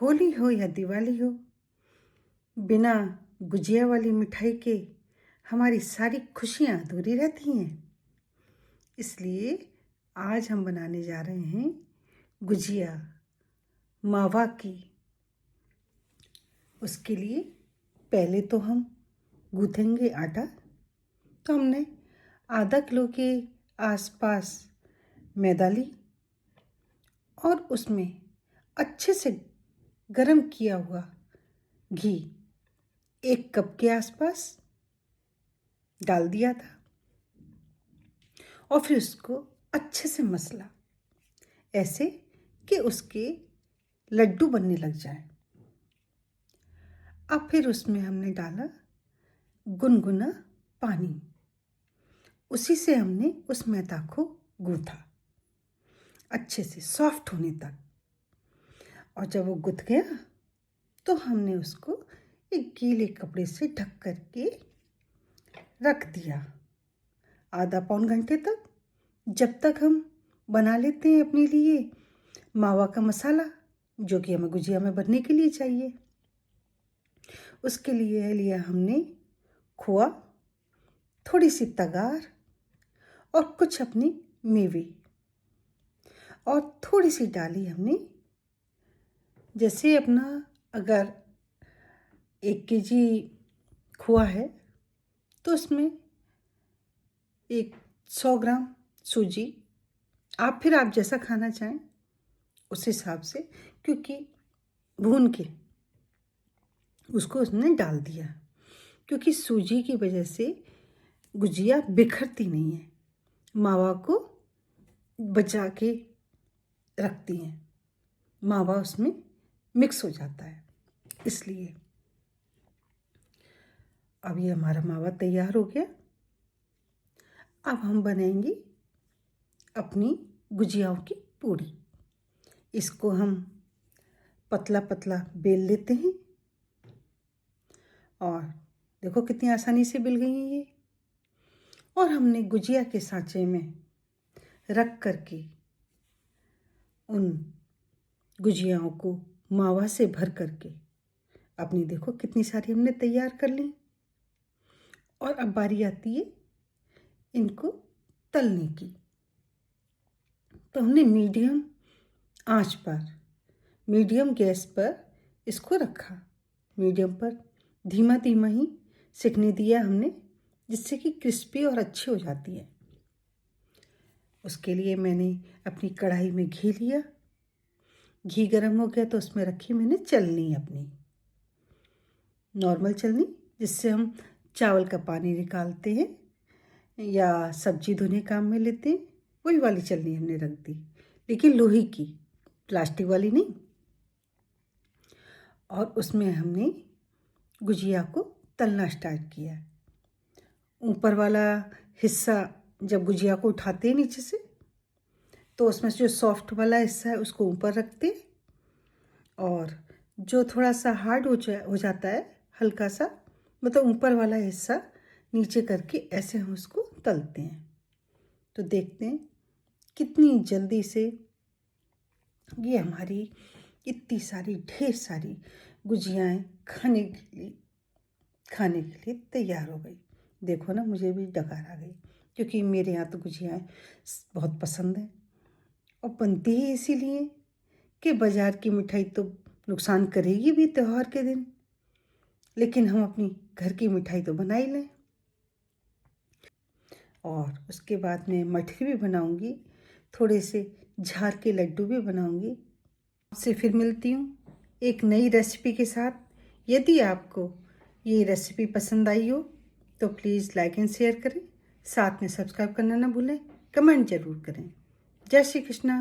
होली हो या दिवाली हो, बिना गुजिया वाली मिठाई के हमारी सारी खुशियाँ अधूरी रहती हैं। इसलिए आज हम बनाने जा रहे हैं गुजिया मावा की। उसके लिए पहले तो हम गूँथेंगे आटा। तो हमने आधा किलो के आसपास मैदा ली और उसमें अच्छे से गरम किया हुआ घी 1 कप के आसपास डाल दिया था और फिर उसको अच्छे से मसला, ऐसे कि उसके लड्डू बनने लग जाए। अब फिर उसमें हमने डाला गुनगुना पानी, उसी से हमने उस मैदा को गूँथा अच्छे से सॉफ्ट होने तक। और जब वो गुथ गया तो हमने उसको एक गीले कपड़े से ढक कर के रख दिया आधा पौन घंटे तक, जब तक हम बना लेते हैं अपने लिए मावा का मसाला, जो कि हमें गुजिया में भरने के लिए चाहिए। उसके लिए लिया हमने खोआ, थोड़ी सी तगार और कुछ अपनी मेवे, और थोड़ी सी डाली हमने, जैसे अपना अगर 1 केजी खोआ है तो उसमें 100 ग्राम सूजी, आप जैसा खाना चाहें उस हिसाब से, क्योंकि भून के उसको उसने डाल दिया, क्योंकि सूजी की वजह से गुजिया बिखरती नहीं है, मावा को बचा के रखती हैं, मावा उसमें मिक्स हो जाता है। इसलिए अब ये हमारा मावा तैयार हो गया। अब हम बनाएंगे अपनी गुजियाओं की पूड़ी। इसको हम पतला पतला बेल लेते हैं और देखो कितनी आसानी से बेल गई है ये। और हमने गुजिया के सांचे में रख करके उन गुजियाओं को मावा से भर करके अपनी देखो कितनी सारी हमने तैयार कर ली। और अब बारी आती है इनको तलने की। तो हमने मीडियम आंच पर, मीडियम गैस पर इसको रखा, मीडियम पर धीमा धीमा ही सिकने दिया हमने, जिससे कि क्रिस्पी और अच्छी हो जाती है। उसके लिए मैंने अपनी कढ़ाई में घी लिया, घी गर्म हो गया तो उसमें रखी मैंने चलनी, अपनी नॉर्मल चलनी, जिससे हम चावल का पानी निकालते हैं या सब्जी धोने काम में लेते हैं, वही वाली चलनी हमने रख दी, लेकिन लोहे की, प्लास्टिक वाली नहीं। और उसमें हमने गुजिया को तलना स्टार्ट किया। ऊपर वाला हिस्सा जब गुजिया को उठाते हैं नीचे से, तो उसमें से जो सॉफ्ट वाला हिस्सा है उसको ऊपर रखते, और जो थोड़ा सा हार्ड हो जाता है, हल्का सा, मतलब ऊपर वाला हिस्सा नीचे करके ऐसे हम उसको तलते हैं। तो देखते हैं कितनी जल्दी से ये हमारी इतनी सारी ढेर सारी गुजियाएँ खाने के लिए तैयार हो गई। देखो ना, मुझे भी डकार आ गई, क्योंकि मेरे यहाँ तो गुजियाएँ बहुत पसंद है और बनती ही इसीलिए कि बाज़ार की मिठाई तो नुकसान करेगी भी त्योहार के दिन, लेकिन हम अपनी घर की मिठाई तो बना ही लें। और उसके बाद मैं मठरी भी बनाऊंगी, थोड़े से झार के लड्डू भी बनाऊंगी। आपसे फिर मिलती हूँ एक नई रेसिपी के साथ। यदि आपको ये रेसिपी पसंद आई हो तो प्लीज़ लाइक एंड शेयर करें, साथ में सब्सक्राइब करना ना भूलें, कमेंट ज़रूर करें। जय श्री कृष्णा।